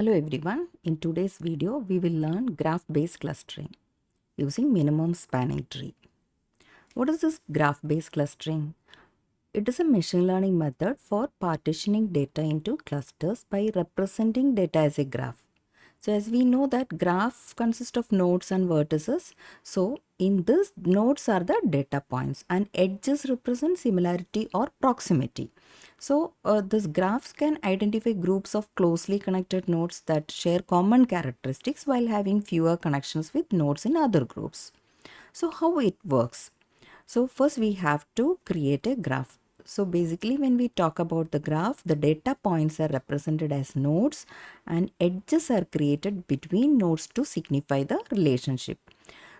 Hello everyone, in today's video we will learn graph-based clustering using minimum spanning tree. What is this graph-based clustering? It is a machine learning method for partitioning data into clusters by representing data as a graph. So as we know that graph consists of nodes and vertices. So in this, nodes are the data points and edges represent similarity or proximity. So these graphs can identify groups of closely connected nodes that share common characteristics while having fewer connections with nodes in other groups. So how it works? So first we have to create a graph. So basically when we talk about the graph, the data points are represented as nodes and edges are created between nodes to signify the relationship.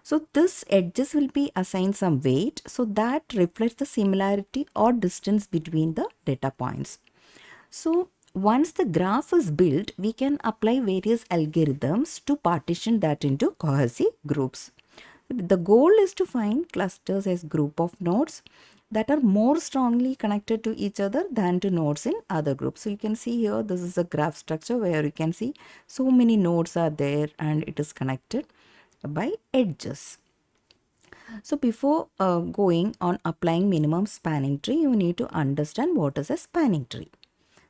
So this edges will be assigned some weight so that reflects the similarity or distance between the data points. So once the graph is built, we can apply various algorithms to partition that into cohesive groups. The goal is to find clusters as group of nodes that are more strongly connected to each other than to nodes in other groups. So you can see here, this is a graph structure where you can see so many nodes are there and it is connected by edges. So before going on applying minimum spanning tree, you need to understand what is a spanning tree.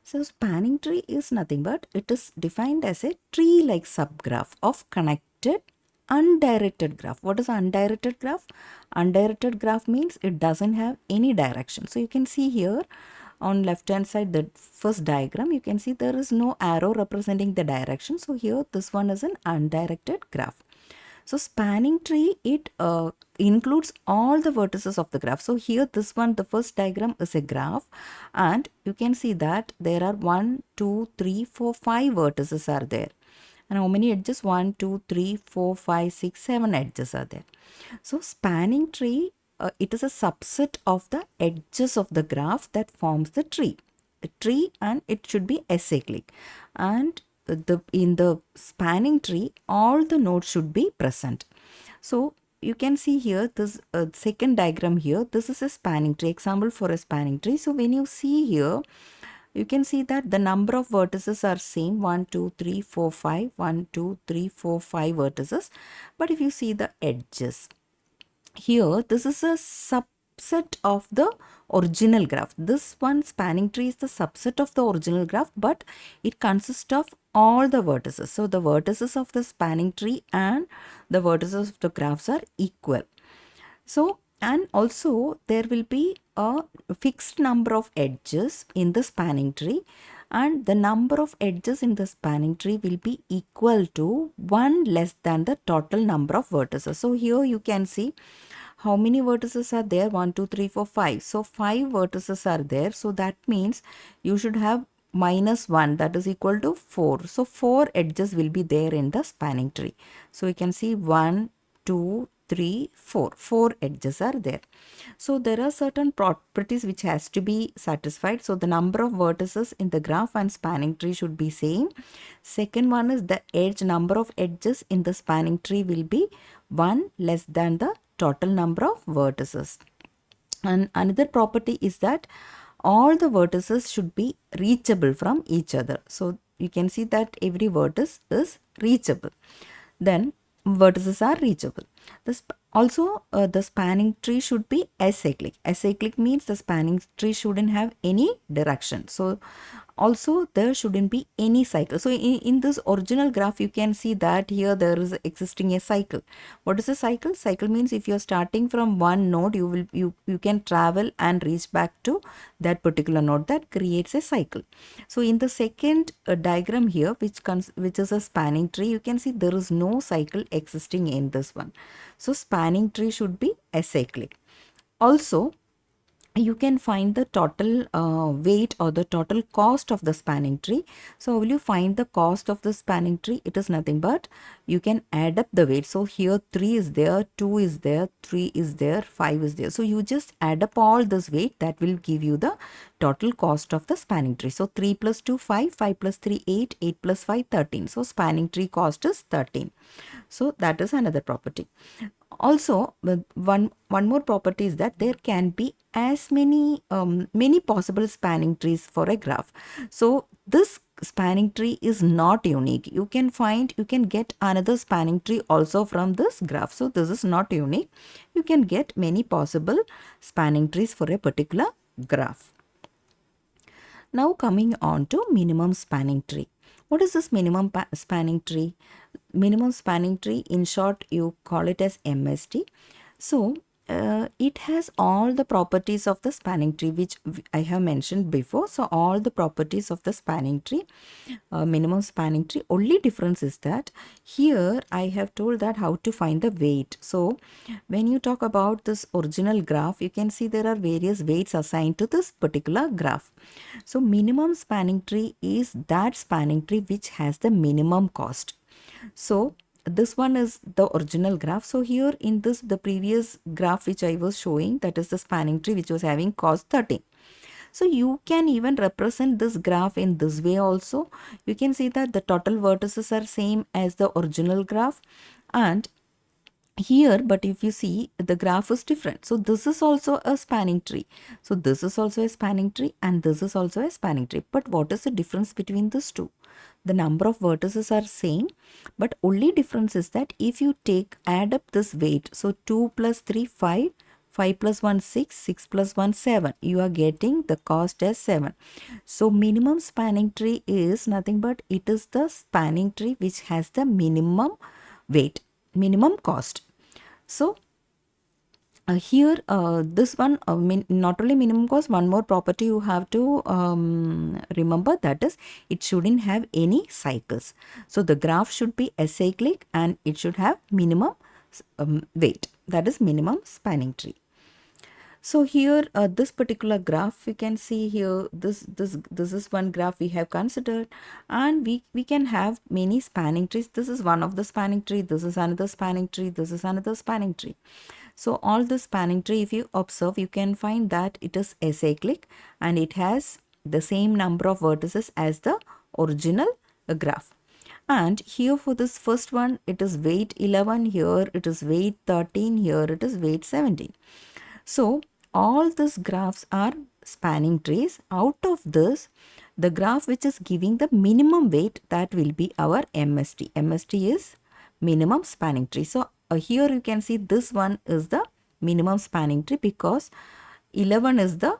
So spanning tree is nothing but it is defined as a tree-like subgraph of connected undirected graph. What is undirected graph? Undirected graph means it doesn't have any direction. So you can see here on left hand side, the first diagram, you can see there is no arrow representing the direction. So here this one is an undirected graph. So spanning tree, it includes all the vertices of the graph. So here this one, the first diagram is a graph and you can see that there are 1, 2, 3, 4, 5 vertices are there. And how many edges? 1, 2, 3, 4, 5, 6, 7 edges are there. So spanning tree, it is a subset of the edges of the graph that forms the tree. A tree, and it should be acyclic. And in the spanning tree, all the nodes should be present. So you can see here this second diagram here. This is a spanning tree, example for a spanning tree. So when you see here, you can see that the number of vertices are same 1, 2, 3, 4, 5, 1, 2, 3, 4, 5 vertices. But if you see the edges, here this is a subset of the original graph. This one spanning tree is the subset of the original graph, but it consists of all the vertices. So the vertices of the spanning tree and the vertices of the graphs are equal. So and also there will be a fixed number of edges in the spanning tree and the number of edges in the spanning tree will be equal to 1 less than the total number of vertices. So here you can see how many vertices are there? 1, 2, 3, 4, 5. So 5 vertices are there. So that means you should have minus 1, that is equal to 4. So 4 edges will be there in the spanning tree. So you can see 1, 2, 3, 4. 4 edges are there. So there are certain properties which has to be satisfied. So the number of vertices in the graph and spanning tree should be same. Second one is the number of edges in the spanning tree will be 1 less than the total number of vertices. And another property is that all the vertices should be reachable from each other. So you can see that every vertex is reachable. Then vertices are reachable. Also, the spanning tree should be acyclic. Acyclic means the spanning tree shouldn't have any direction. So also there shouldn't be any cycle. So in this original graph you can see that here there is existing a cycle. What is a cycle? Cycle means if you are starting from one node, you can travel and reach back to that particular node. That creates a cycle. So in the second diagram here, which is a spanning tree, you can see there is no cycle existing in this one. So spanning tree should be acyclic. Also, you can find the total weight or the total cost of the spanning tree. So will you find the cost of the spanning tree? It is nothing but you can add up the weight. So here 3 is there, 2 is there, 3 is there, 5 is there. So you just add up all this weight, that will give you the total cost of the spanning tree. So 3 plus 2, 5, 5 plus 3, 8, 8 plus 5, 13. So spanning tree cost is 13. So that is another property. Also, one more property is that there can be as many possible spanning trees for a graph. So this spanning tree is not unique. You can get another spanning tree also from this graph. So this is not unique. You can get many possible spanning trees for a particular graph. Now coming on to minimum spanning tree. What is this minimum spanning tree? Minimum spanning tree, in short, you call it as MST. So it has all the properties of the spanning tree which I have mentioned before. So all the properties of the spanning tree, minimum spanning tree. Only difference is that here I have told that how to find the weight. So when you talk about this original graph, you can see there are various weights assigned to this particular graph. So minimum spanning tree is that spanning tree which has the minimum cost. So this one is the original graph. So here in this, the previous graph which I was showing, that is the spanning tree which was having cost 13. So you can even represent this graph in this way also. You can see that the total vertices are same as the original graph, and here, but if you see, the graph is different. So this is also a spanning tree. So this is also a spanning tree, and this is also a spanning tree. But what is the difference between these two? The number of vertices are same, but only difference is that if you add up this weight, so 2 plus 3, 5, 5 plus 1, 6, 6 plus 1, 7. You are getting the cost as 7. So minimum spanning tree is nothing but it is the spanning tree which has the minimum weight, minimum cost. So here this one not only minimum cost, one more property you have to remember, that is it shouldn't have any cycles. So the graph should be acyclic and it should have minimum weight, that is minimum spanning tree. So here this particular graph, you can see here this is one graph we have considered, and we can have many spanning trees. This is one of the spanning tree, this is another spanning tree, this is another spanning tree. So all the spanning tree, if you observe, you can find that it is acyclic and it has the same number of vertices as the original graph. And here for this first one, it is weight 11, here it is weight 13, here it is weight 17. So all these graphs are spanning trees. Out of this, the graph which is giving the minimum weight, that will be our MST. MST is minimum spanning tree. So here you can see this one is the minimum spanning tree because 11 is the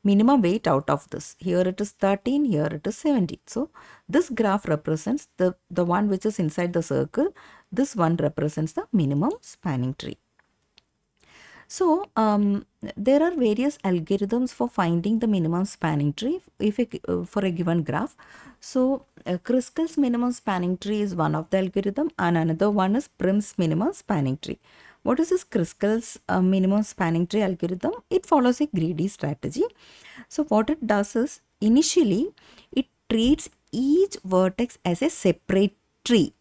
minimum weight out of this. Here it is 13, here it is 17. So this graph represents the one which is inside the circle. This one represents the minimum spanning tree. So there are various algorithms for finding the minimum spanning tree for a given graph. So Kruskal's minimum spanning tree is one of the algorithm, and another one is Prim's minimum spanning tree. What is this Kruskal's minimum spanning tree algorithm? It follows a greedy strategy. So what it does is, initially it treats each vertex as a separate tree.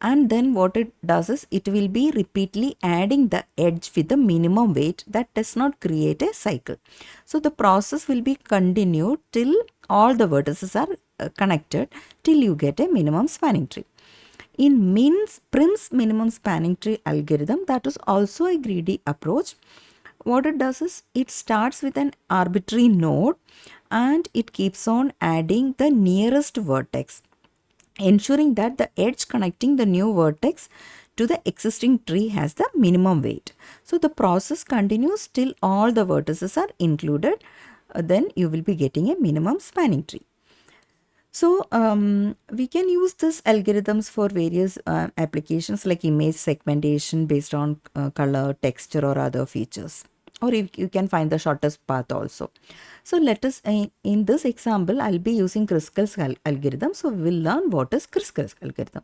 And then what it does is, it will be repeatedly adding the edge with the minimum weight that does not create a cycle. So the process will be continued till all the vertices are connected till you get a minimum spanning tree. In Prim's minimum spanning tree algorithm, that is also a greedy approach. What it does is, it starts with an arbitrary node and it keeps on adding the nearest vertex, ensuring that the edge connecting the new vertex to the existing tree has the minimum weight. So the process continues till all the vertices are included. Then you will be getting a minimum spanning tree. So we can use this algorithms for various applications like image segmentation based on color, texture or other features. Or you can find the shortest path also. So let us, in this example, I'll be using Kruskal's algorithm. So we will learn what is Kruskal's algorithm.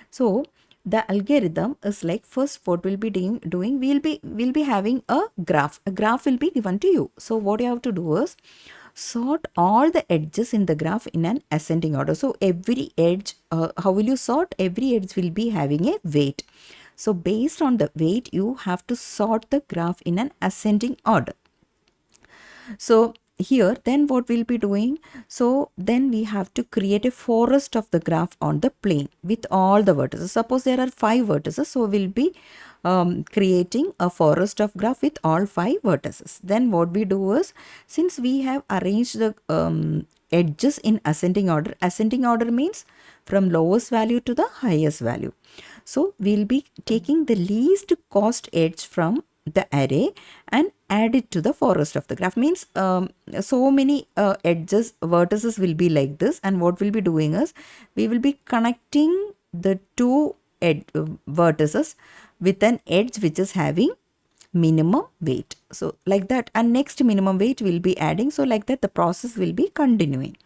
So the algorithm is like, first what we'll be doing, we'll be having a graph. A graph will be given to you. So what you have to do is, sort all the edges in the graph in an ascending order. So every edge, how will you sort? Every edge will be having a weight. So based on the weight, you have to sort the graph in an ascending order. So here, then what we'll be doing? So then we have to create a forest of the graph on the plane with all the vertices. Suppose there are 5 vertices, so we'll be creating a forest of graph with all 5 vertices. Then what we do is, since we have arranged the edges in ascending order means from lowest value to the highest value. So we'll be taking the least cost edge from the array and add it to the forest of the graph. Means so many edges, vertices will be like this, and what we'll be doing is we will be connecting the two vertices with an edge which is having minimum weight. So like that, and next minimum weight will be adding. So like that the process will be continuing.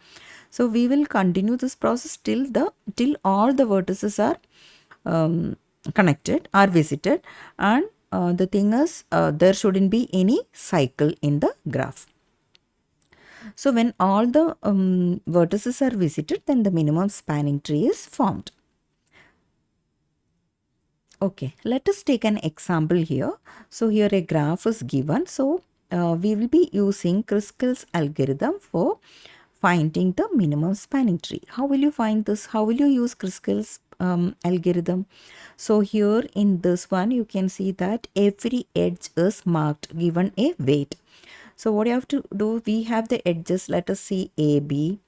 So we will continue this process till all the vertices are connected, are visited, and the thing is there shouldn't be any cycle in the graph. So when all the vertices are visited, then the minimum spanning tree is formed. Okay, let us take an example here. So here a graph is given. So we will be using Kruskal's algorithm for finding the minimum spanning tree. How will you find this? How will you use Kruskal's algorithm? So here in this one, you can see that every edge is marked, given a weight. So what you have to do, we have the edges, let us see AB,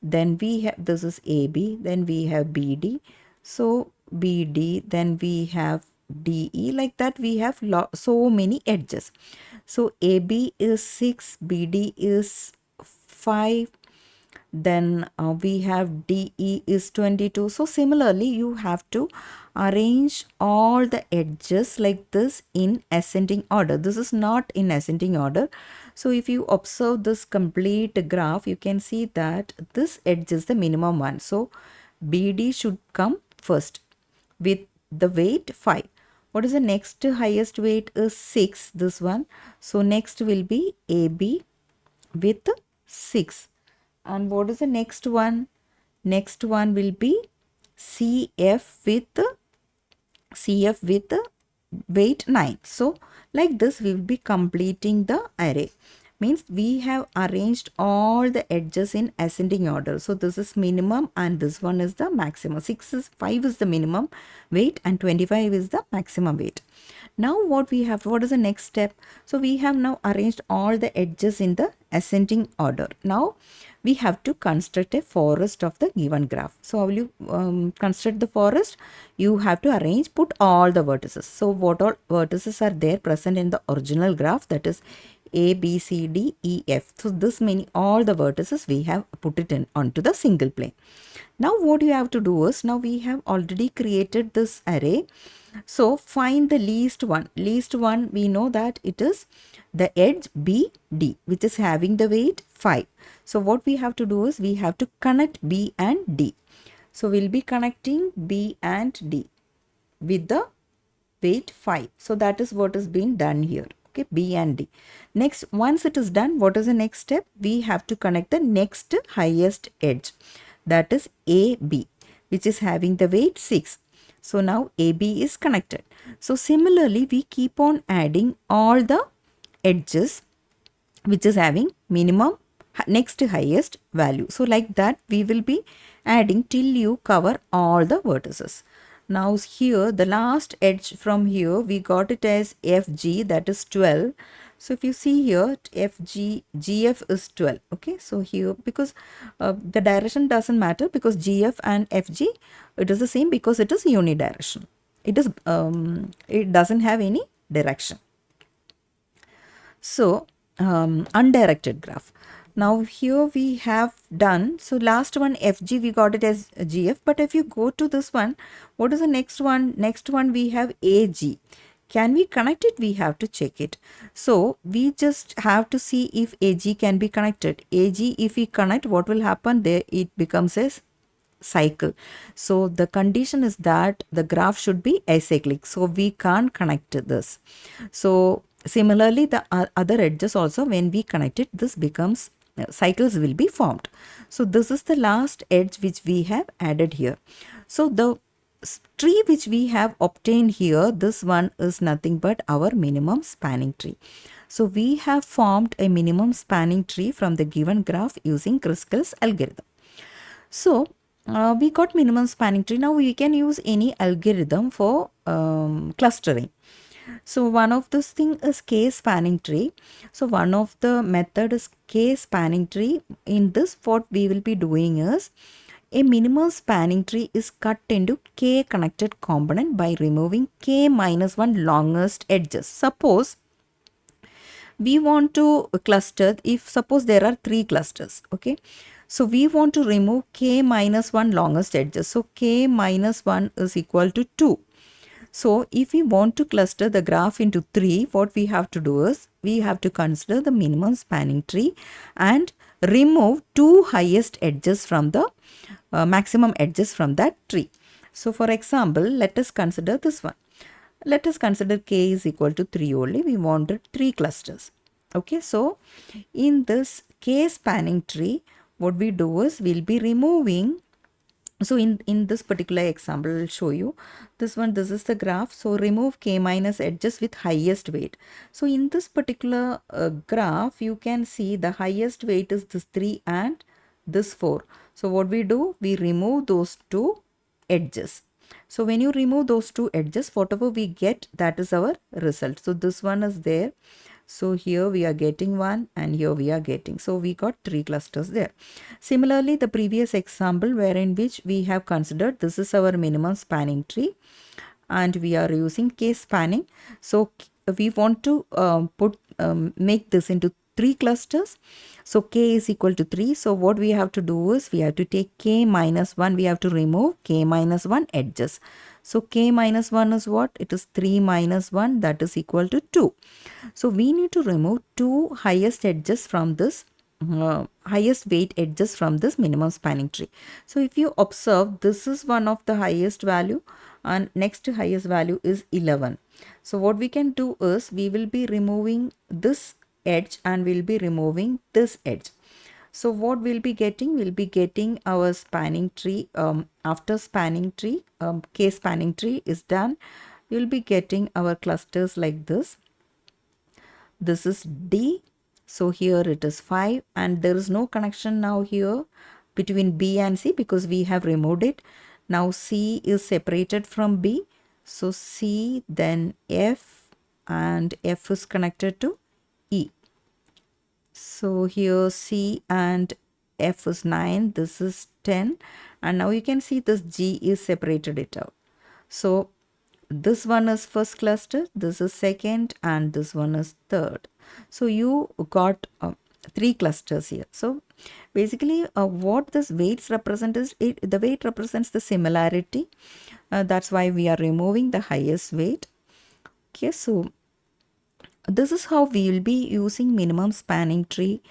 then we have, this is AB, then we have BD, so BD, then we have DE, like that we have so many edges. So AB is 6, BD is 5, then we have DE is 22. So similarly, you have to arrange all the edges like this in ascending order. This is not in ascending order. So if you observe this complete graph, you can see that this edge is the minimum one. So BD should come first with the weight 5. What is the next highest weight is 6, this one. So next will be AB with 6. And what is the next one? Next one will be CF with weight 9. So like this we will be completing the array. Means we have arranged all the edges in ascending order. So this is minimum and this one is the maximum. 5 is the minimum weight and 25 is the maximum weight. Now what is the next step? So we have now arranged all the edges in the ascending order. Now we have to construct a forest of the given graph. So how will you construct the forest? You have to arrange, put all the vertices. So what all vertices are there present in the original graph, that is A, B, C, D, E, F. So this many, all the vertices we have put it in onto the single plane. Now what you have to do is, now we have already created this array. So find the least one. Least one, we know that it is the edge BD, which is having the weight 5. So what we have to do is we have to connect B and D. So we'll be connecting B and D with the weight 5. So that is what is being done here. Okay, B and D. Next, once it is done, what is the next step? We have to connect the next highest edge, that is AB, which is having the weight 6. So now AB is connected. So similarly, we keep on adding all the edges which is having minimum next highest value. So like that we will be adding till you cover all the vertices. Now here the last edge from here we got it as FG, that is 12. So if you see here GF is 12. Okay, so here because the direction doesn't matter, because GF and FG it is the same because it is unidirectional. It doesn't have any direction. So undirected graph. Now here we have done, so last one FG we got it as GF, but if you go to this one, what is the next one? Next one we have AG. Can we connect it? We have to check it. So we just have to see if AG can be connected. AG, if we connect, what will happen? There it becomes a cycle. So the condition is that the graph should be acyclic. So we can't connect this. So similarly, the other edges also, when we connect it, this becomes cycles will be formed. So this is the last edge which we have added here. So the tree which we have obtained here, this one is nothing but our minimum spanning tree. So we have formed a minimum spanning tree from the given graph using Kruskal's algorithm. So we got minimum spanning tree. Now we can use any algorithm for clustering. So one of this thing is k-spanning tree. So one of the method is k-spanning tree. In this, what we will be doing is a minimum spanning tree is cut into k connected component by removing k minus 1 longest edges. Suppose we want to cluster, if suppose there are 3 clusters, okay, so we want to remove k minus 1 longest edges. So k minus 1 is equal to 2. So if we want to cluster the graph into 3, what we have to do is we have to consider the minimum spanning tree and remove 2 highest edges from the maximum edges from that tree. So for example, let us consider this one. Let us consider k is equal to 3 only. We wanted 3 clusters. Okay, so in this k spanning tree, what we do is we'll be removing. So in this particular example, I'll show you this one. This is the graph. So remove k minus edges with highest weight. So in this particular graph, you can see the highest weight is this 3 and this 4. So what we do, we remove those 2 edges. So when you remove those 2 edges, whatever we get, that is our result. So this one is there. So here we are getting 1 and here we are getting. So we got 3 clusters there. Similarly, the previous example wherein which we have considered this is our minimum spanning tree and we are using k spanning. So we want to make this into 3 clusters. So k is equal to 3. So what we have to do is we have to take k minus 1. We have to remove k minus 1 edges. So k minus 1 is what? It is 3 minus 1, that is equal to 2. So we need to remove 2 highest edges from this highest weight edges from this minimum spanning tree. So if you observe, this is one of the highest value and next to highest value is 11. So what we can do is we will be removing this edge and we'll be removing this edge. So what we'll be getting? We'll be getting our spanning tree. After spanning tree, k spanning tree is done, you'll be getting our clusters like this. This is D. So here it is 5 and there is no connection now here between B and C because we have removed it. Now C is separated from B. So C, then F, and F is connected to E. So here C and F is 9, this is 10, and now you can see this G is separated it out. So this one is first cluster, this is second, and this one is third. So you got 3 clusters here. So basically what this weights represent is, the weight represents the similarity. That's why we are removing the highest weight. Okay, so this is how we will be using minimum spanning tree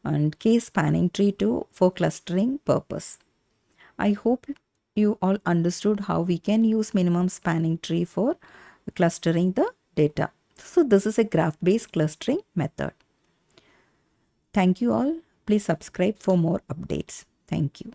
and k spanning tree for clustering purpose. I hope you all understood how we can use minimum spanning tree for clustering the data. So this is a graph-based clustering method. Thank you all. Please subscribe for more updates. Thank you.